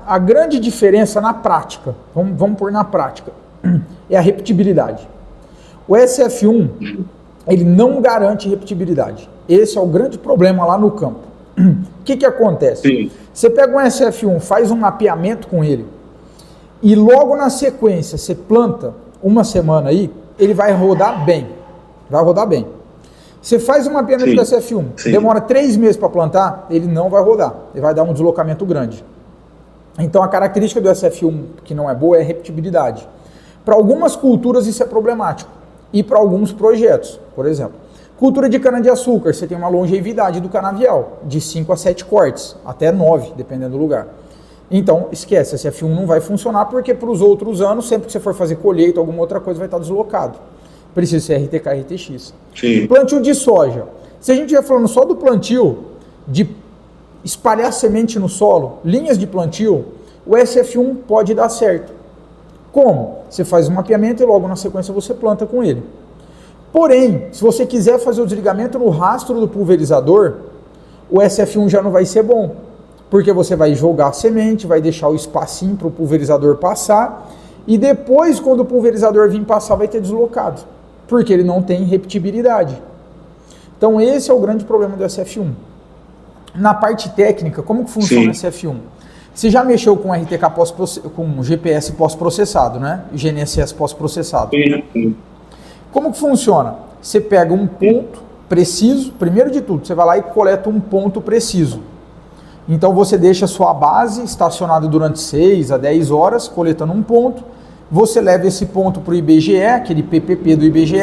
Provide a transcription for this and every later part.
a grande diferença na prática, vamos pôr na prática, é a repetibilidade. O SF1, ele não garante repetibilidade. Esse é o grande problema lá no campo. O que acontece? Sim. Você pega um SF1, faz um mapeamento com ele, e logo na sequência você planta uma semana aí, ele vai rodar bem. Vai rodar bem. Você faz um mapeamento do SF1, demora 3 meses para plantar, ele não vai rodar. Ele vai dar um deslocamento grande. Então a característica do SF1 que não é boa é a repetibilidade. Para algumas culturas isso é problemático. E para alguns projetos, por exemplo. Cultura de cana-de-açúcar, você tem uma longevidade do canavial, de 5 a 7 cortes, até 9, dependendo do lugar. Então, esquece, esse SF1 não vai funcionar, porque para os outros anos, sempre que você for fazer colheita, alguma outra coisa vai estar deslocado. Precisa ser RTK e RTX. Sim. Plantio de soja. Se a gente estiver falando só do plantio, de espalhar semente no solo, linhas de plantio, o SF1 pode dar certo. Como? Você faz um mapeamento e logo na sequência você planta com ele. Porém, se você quiser fazer o desligamento no rastro do pulverizador, o SF1 já não vai ser bom. Porque você vai jogar a semente, vai deixar o espacinho para o pulverizador passar, e depois, quando o pulverizador vir passar, vai ter deslocado. Porque ele não tem repetibilidade. Então, esse é o grande problema do SF1. Na parte técnica, como que funciona o SF1? Você já mexeu com RTK com GPS pós-processado, né? GNSS pós-processado. Sim. Como que funciona? Você pega um ponto preciso, primeiro de tudo, você vai lá e coleta um ponto preciso. Então você deixa a sua base estacionada durante 6 a 10 horas, coletando um ponto, você leva esse ponto para o IBGE, aquele PPP do IBGE,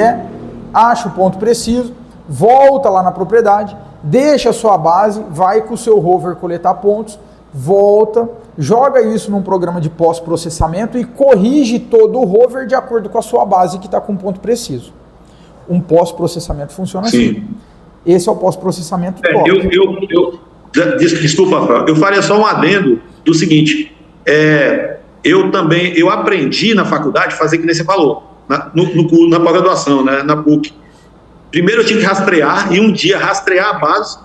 acha o ponto preciso, volta lá na propriedade, deixa a sua base, vai com o seu rover coletar pontos, volta, joga isso num programa de pós-processamento e corrige todo o rover de acordo com a sua base que está com um ponto preciso. Um pós-processamento funciona assim. Esse é o pós-processamento top. Desculpa, Rafael, eu faria só um adendo do seguinte, eu aprendi na faculdade a fazer que nem você falou, na pós-graduação, né, na PUC. Primeiro eu tinha que rastrear, e um dia rastrear a base,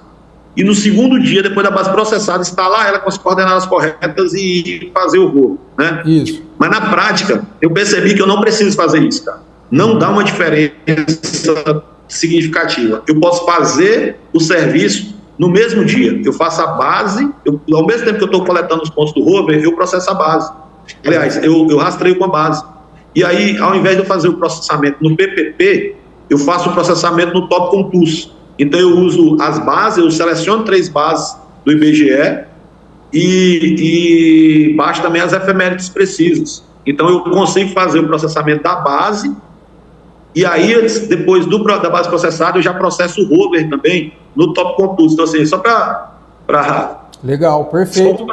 e no segundo dia, depois da base processada, instalar ela com as coordenadas corretas e fazer o rolo, né? Isso. Mas na prática, eu percebi que eu não preciso fazer isso, cara. Não dá uma diferença significativa. Eu posso fazer o serviço no mesmo dia. Eu faço a base, ao mesmo tempo que eu estou coletando os pontos do rover, eu processo a base. Aliás, eu rastreio com a base. E aí, ao invés de eu fazer o processamento no PPP, eu faço o processamento no Top Contus. Então eu uso as bases, eu seleciono 3 bases do IBGE e baixo também as efemérides precisas. Então eu consigo fazer o processamento da base e aí depois da base processada eu já processo o rover também no Top Contus. Então assim, só para... Legal, perfeito.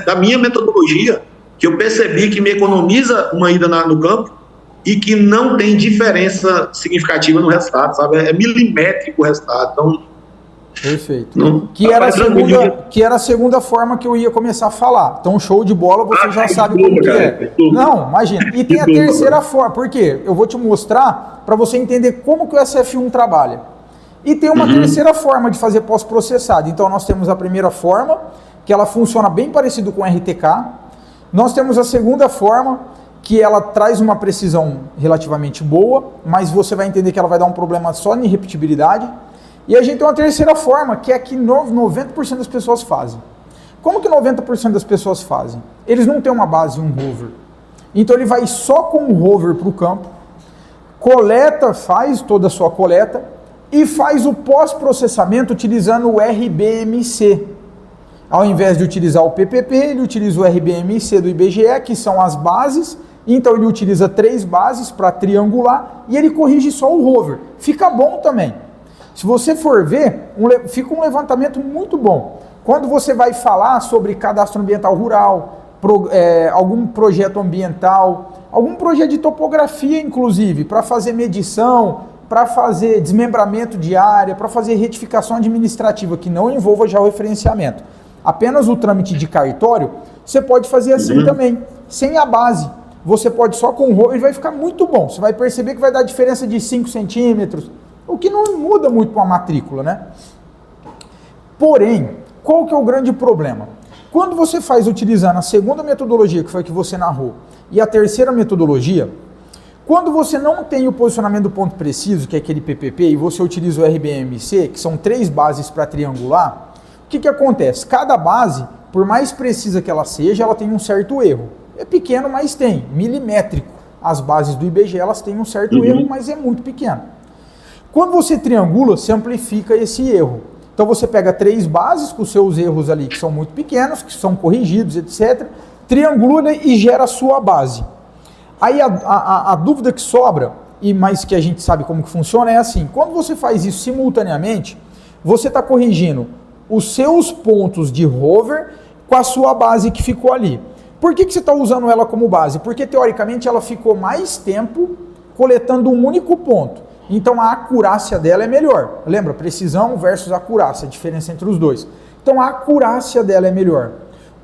Da minha metodologia, que eu percebi que me economiza uma ida no campo, e que não tem diferença significativa no resultado, sabe? É milimétrico o resultado. Então, perfeito. Que era a segunda forma que eu ia começar a falar. Então, show de bola, você já sabe como que é. Não, imagina. E tem a terceira forma. Por quê? Eu vou te mostrar para você entender como que o SF1 trabalha. E tem uma terceira forma de fazer pós-processado. Então, nós temos a primeira forma, que ela funciona bem parecido com RTK. Nós temos a segunda forma, que ela traz uma precisão relativamente boa, mas você vai entender que ela vai dar um problema só em repetibilidade. E a gente tem uma terceira forma, que é a que 90% das pessoas fazem. Como que 90% das pessoas fazem? Eles não têm uma base e um rover. Então ele vai só com o rover para o campo, coleta, faz toda a sua coleta e faz o pós-processamento utilizando o RBMC. Ao invés de utilizar o PPP, ele utiliza o RBMC do IBGE, que são as bases. Então ele utiliza 3 bases para triangular e ele corrige só o rover. Fica bom também. Se você for ver, fica um levantamento muito bom. Quando você vai falar sobre cadastro ambiental rural, algum projeto ambiental, algum projeto de topografia, inclusive, para fazer medição, para fazer desmembramento de área, para fazer retificação administrativa, que não envolva já o referenciamento, apenas o trâmite de cartório, você pode fazer assim também, sem a base. Você pode só com o rover, ele vai ficar muito bom. Você vai perceber que vai dar diferença de 5 centímetros, o que não muda muito para a matrícula, né? Porém, qual que é o grande problema? Quando você faz utilizando a segunda metodologia, que foi a que você narrou, e a terceira metodologia, quando você não tem o posicionamento do ponto preciso, que é aquele PPP, e você utiliza o RBMC, que são 3 bases para triangular, o que acontece? Cada base, por mais precisa que ela seja, ela tem um certo erro. É pequeno, mas tem, milimétrico. As bases do IBGE, elas têm um certo erro, mas é muito pequeno. Quando você triangula, você amplifica esse erro. Então você pega 3 bases com seus erros ali, que são muito pequenos, que são corrigidos, etc., triangula e gera a sua base. Aí a dúvida que sobra, mas que a gente sabe como que funciona, é assim: quando você faz isso simultaneamente, você está corrigindo os seus pontos de hover com a sua base que ficou ali. Por que você está usando ela como base? Porque teoricamente ela ficou mais tempo coletando um único ponto. Então a acurácia dela é melhor. Lembra? Precisão versus acurácia, a diferença entre os dois. Então a acurácia dela é melhor.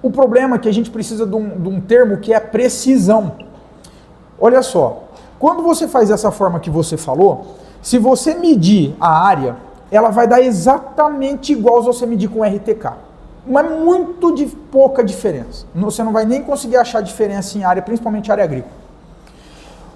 O problema é que a gente precisa de um termo que é precisão. Olha só, quando você faz dessa forma que você falou, se você medir a área, ela vai dar exatamente igual se você medir com RTK. Mas muito de pouca diferença. Você não vai nem conseguir achar diferença em área, principalmente área agrícola.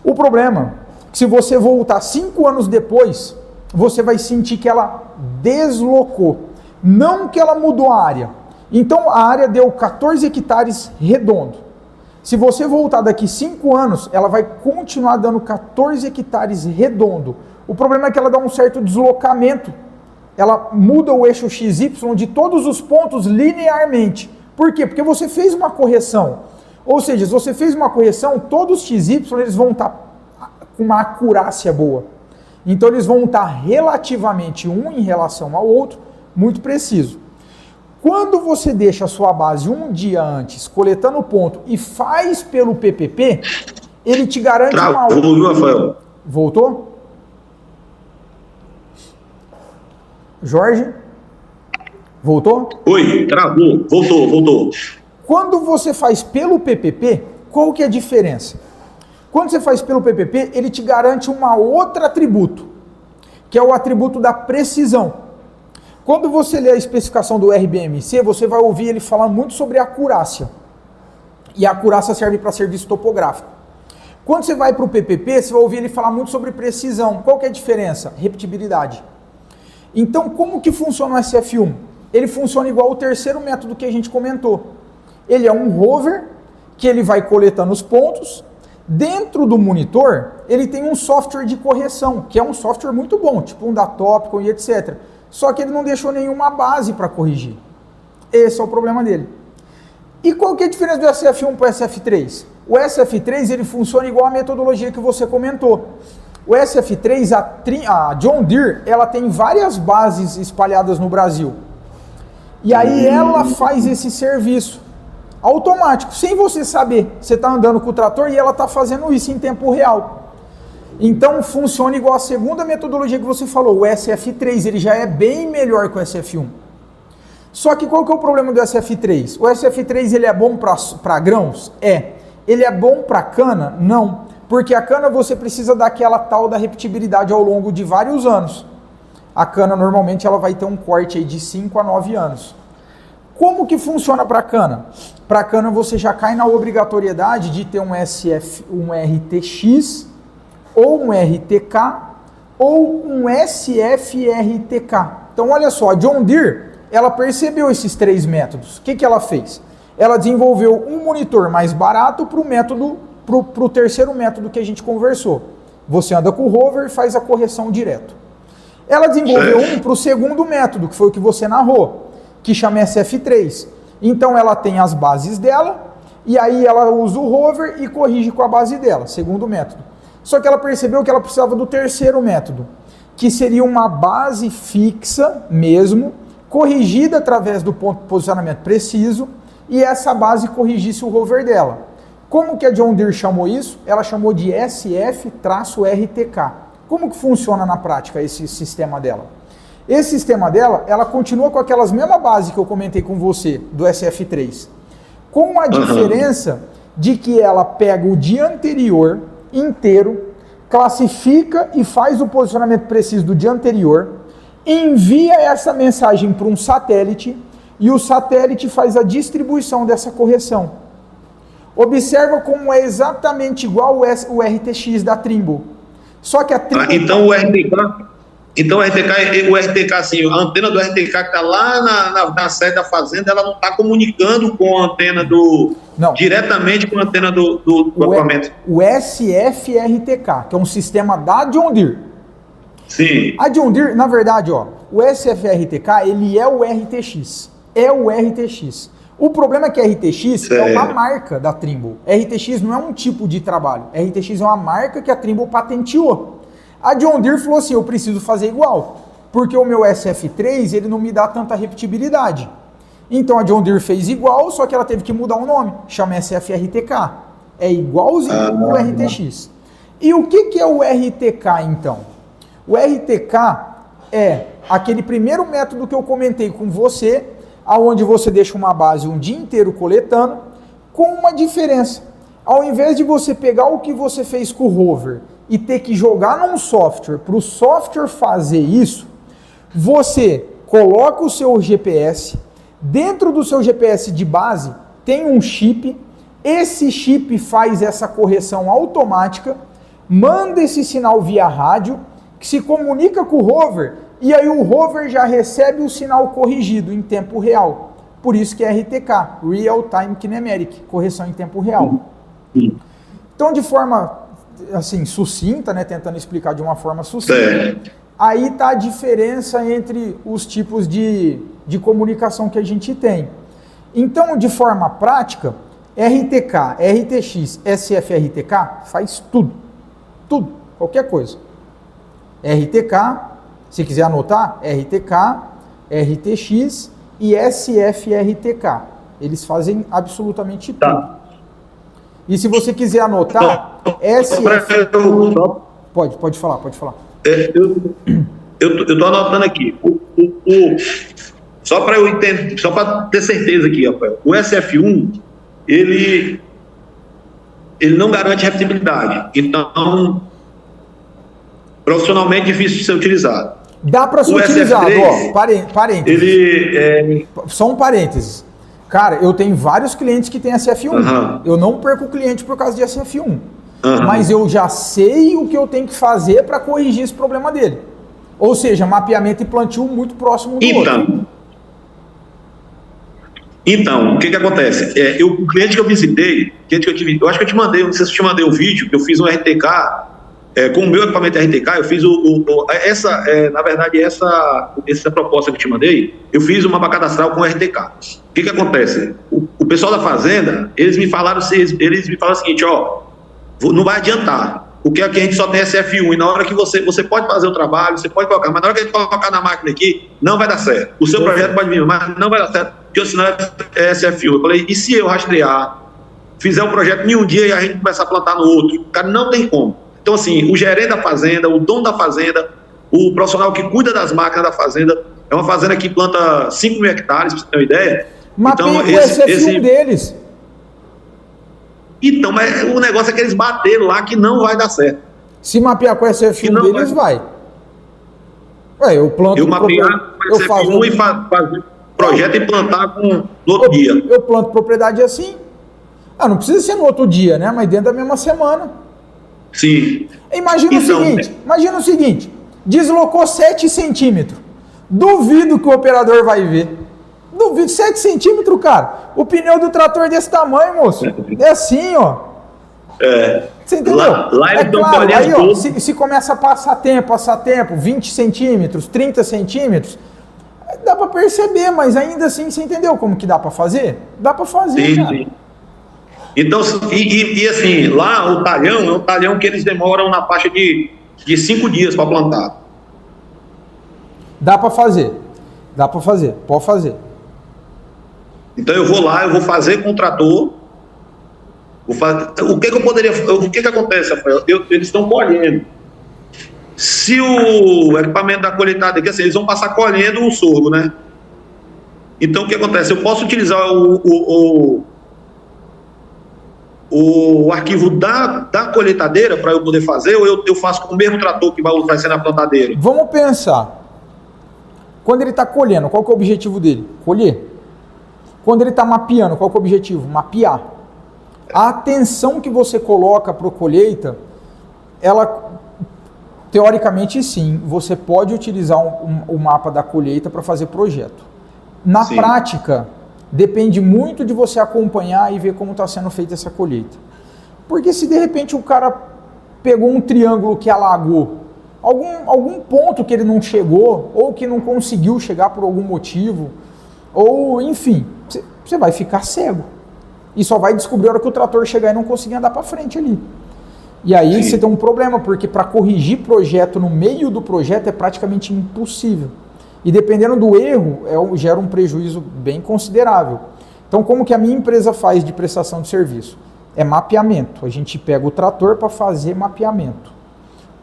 O problema é que se você voltar 5 anos depois, você vai sentir que ela deslocou. Não que ela mudou a área. Então a área deu 14 hectares redondo. Se você voltar daqui 5 anos, ela vai continuar dando 14 hectares redondo. O problema é que ela dá um certo deslocamento. Ela muda o eixo XY de todos os pontos linearmente. Por quê? Porque você fez uma correção. Ou seja, se você fez uma correção, todos os XY eles vão estar com uma acurácia boa. Então eles vão estar relativamente um em relação ao outro, muito preciso. Quando você deixa a sua base um dia antes, coletando o ponto, e faz pelo PPP, ele te garante uma... Viu, Rafael? Voltou? Jorge? Voltou? Oi, travou. Voltou. Quando você faz pelo PPP, qual que é a diferença? Quando você faz pelo PPP, ele te garante um outro atributo, que é o atributo da precisão. Quando você lê a especificação do RBMC, você vai ouvir ele falar muito sobre a acurácia. E a acurácia serve para serviço topográfico. Quando você vai para o PPP, você vai ouvir ele falar muito sobre precisão. Qual que é a diferença? Repetibilidade. Então, como que funciona o SF1? Ele funciona igual o terceiro método que a gente comentou. Ele é um rover, que ele vai coletando os pontos. Dentro do monitor, ele tem um software de correção, que é um software muito bom, tipo um Datopic e etc. Só que ele não deixou nenhuma base para corrigir. Esse é o problema dele. E qual que é a diferença do SF1 para o SF3? O SF3 ele funciona igual a metodologia que você comentou. O SF3, a John Deere, ela tem várias bases espalhadas no Brasil. E aí ela faz esse serviço automático, sem você saber. Você está andando com o trator e ela está fazendo isso em tempo real. Então funciona igual a segunda metodologia que você falou, o SF3, ele já é bem melhor que o SF1. Só que qual que é o problema do SF3? O SF3 ele é bom para grãos? É. Ele é bom para cana? Não. Porque a cana você precisa daquela tal da repetibilidade ao longo de vários anos. A cana normalmente ela vai ter um corte aí de 5 a 9 anos. Como que funciona para a cana? Para a cana você já cai na obrigatoriedade de ter um RTX, ou um RTK, ou um SFRTK. Então olha só, a John Deere, ela percebeu esses 3 métodos. O que ela fez? Ela desenvolveu um monitor mais barato para o método, para o terceiro método que a gente conversou. Você anda com o rover e faz a correção direto. Ela desenvolveu um para o segundo método, que foi o que você narrou, que chama SF3. Então ela tem as bases dela, e aí ela usa o rover e corrige com a base dela, segundo método. Só que ela percebeu que ela precisava do terceiro método, que seria uma base fixa mesmo, corrigida através do ponto de posicionamento preciso, e essa base corrigisse o rover dela. Como que a John Deere chamou isso? Ela chamou de SF-RTK. Como que funciona na prática esse sistema dela? Esse sistema dela, ela continua com aquelas mesmas bases que eu comentei com você, do SF3, com a diferença de que ela pega o dia anterior inteiro, classifica e faz o posicionamento preciso do dia anterior, envia essa mensagem para um satélite, e o satélite faz a distribuição dessa correção. Observa como é exatamente igual o RTX da Trimble. Só que a Trimble... Então o RTK, assim, a antena do RTK que está lá na sede da fazenda, ela não está comunicando com a antena diretamente com a antena do equipamento. O SFRTK, que é um sistema da John Deere. Sim. A John Deere, na verdade, o SFRTK, ele é o RTX. É o RTX. O problema é que a RTX é uma marca da Trimble. RTX não é um tipo de trabalho. RTX é uma marca que a Trimble patenteou. A John Deere falou assim, eu preciso fazer igual, porque o meu SF3 ele não me dá tanta repetibilidade. Então a John Deere fez igual, só que ela teve que mudar o nome, chama SFRTK. É igualzinho o RTX. E o que é o RTK então? O RTK é aquele primeiro método que eu comentei com você, onde você deixa uma base um dia inteiro coletando, com uma diferença. Ao invés de você pegar o que você fez com o rover e ter que jogar num software, para o software fazer isso, você coloca o seu GPS, dentro do seu GPS de base tem um chip, esse chip faz essa correção automática, manda esse sinal via rádio, que se comunica com o rover, e aí o rover já recebe o sinal corrigido em tempo real. Por isso que é RTK, Real Time Kinematic, correção em tempo real. Então, de forma assim, sucinta, né, tentando explicar de uma forma sucinta, aí está a diferença entre os tipos de comunicação que a gente tem. Então, de forma prática, RTK, RTX, SFRTK faz tudo, qualquer coisa. RTK, se quiser anotar, RTK, RTX e SFRTK. Eles fazem absolutamente tudo. E se você quiser anotar, Pode falar. Eu estou anotando aqui. Só para eu entender, só para ter certeza aqui, Rafael. O SF1, ele não garante repetibilidade. Então, profissionalmente difícil de ser utilizado. Dá para ser utilizado, ó, parênteses. Só um parênteses. Cara, eu tenho vários clientes que têm SF1. Eu não perco o cliente por causa de SF1. Mas eu já sei o que eu tenho que fazer para corrigir esse problema dele. Ou seja, mapeamento e plantio muito próximo do outro. Então, o que acontece? O cliente que eu visitei, eu acho que eu te mandei, não sei se eu te mandei um vídeo, que eu fiz um RTK, com o meu equipamento RTK, eu fiz na verdade, essa proposta que eu te mandei, eu fiz uma cadastral com RTK. O que acontece? O pessoal da fazenda, eles me falaram o seguinte, ó, não vai adiantar, porque aqui a gente só tem SF1, e na hora que você pode fazer o trabalho, você pode colocar, mas na hora que a gente colocar na máquina aqui, não vai dar certo. O seu projeto pode vir, mas não vai dar certo, porque o sinal é SF1. Eu falei, e se eu rastrear, fizer um projeto em um dia e a gente começar a plantar no outro? Cara, não tem como. Então, assim, o gerente da fazenda, o dono da fazenda, o profissional que cuida das máquinas da fazenda, é uma fazenda que planta 5 mil hectares, para você ter uma ideia. Mapeia então, o SF1 deles. Então, mas o negócio é que eles bateram lá que não vai dar certo. Se mapear com o SF1 deles, vai. Eu planto... Eu mapear com o SF1 e fazer projeto e plantar no outro dia. Eu planto propriedade assim. Não precisa ser no outro dia, né? Mas dentro da mesma semana. Sim. Imagina o seguinte, deslocou 7 centímetros. Duvido que o operador vai ver. Duvido, 7 centímetros, cara. O pneu do trator é desse tamanho, moço. É assim, ó. Você entendeu? Lá eles claro, aí, ó, se começa a passar tempo, 20 centímetros, 30 centímetros, dá pra perceber, mas ainda assim, você entendeu como que dá pra fazer? Dá pra fazer, cara. Sim. Então, assim, lá o talhão é um talhão que eles demoram na faixa de 5 dias para plantar. Dá para fazer, pode fazer. Então eu vou lá, eu vou fazer com o trator. O que acontece, Rafael? Eles estão colhendo. Se o equipamento da colheitadeira, que assim, eles vão passar colhendo o sorgo, né? Então o que acontece? Eu posso utilizar o arquivo da colheitadeira para eu poder fazer, ou eu faço com o mesmo trator que vai ser na plantadeira? Vamos pensar. Quando ele está colhendo, qual que é o objetivo dele? Colher. Quando ele está mapeando, qual que é o objetivo? Mapear. A atenção que você coloca para a colheita, ela, teoricamente sim, você pode utilizar o mapa da colheita para fazer projeto. Na prática, depende muito de você acompanhar e ver como está sendo feita essa colheita. Porque se de repente o cara pegou um triângulo que alagou, algum ponto que ele não chegou, ou que não conseguiu chegar por algum motivo, ou enfim, você vai ficar cego. E só vai descobrir a hora que o trator chegar e não conseguir andar para frente ali. E aí você tem um problema, porque para corrigir projeto no meio do projeto é praticamente impossível. E dependendo do erro, gera um prejuízo bem considerável. Então, como que a minha empresa faz de prestação de serviço? É mapeamento. A gente pega o trator para fazer mapeamento.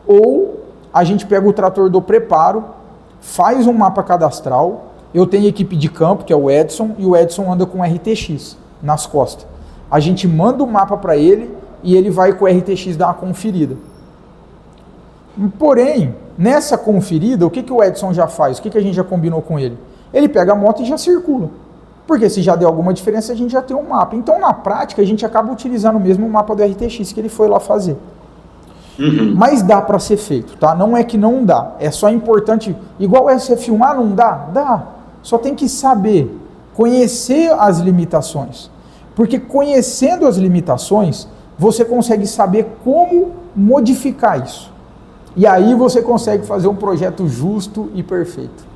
Ou a gente pega o trator do preparo, faz um mapa cadastral. Eu tenho equipe de campo, que é o Edson, e o Edson anda com RTX nas costas. A gente manda o mapa para ele e ele vai com o RTX dar uma conferida. Porém, nessa conferida, o que o Edson já faz? O que a gente já combinou com ele? Ele pega a moto e já circula. Porque se já deu alguma diferença, a gente já tem um mapa. Então, na prática, a gente acaba utilizando mesmo o mapa do RTX que ele foi lá fazer. Mas dá para ser feito, tá? Não é que não dá. É só importante... Igual você filmar, não dá? Dá. Só tem que saber, conhecer as limitações. Porque conhecendo as limitações, você consegue saber como modificar isso. E aí você consegue fazer um projeto justo e perfeito.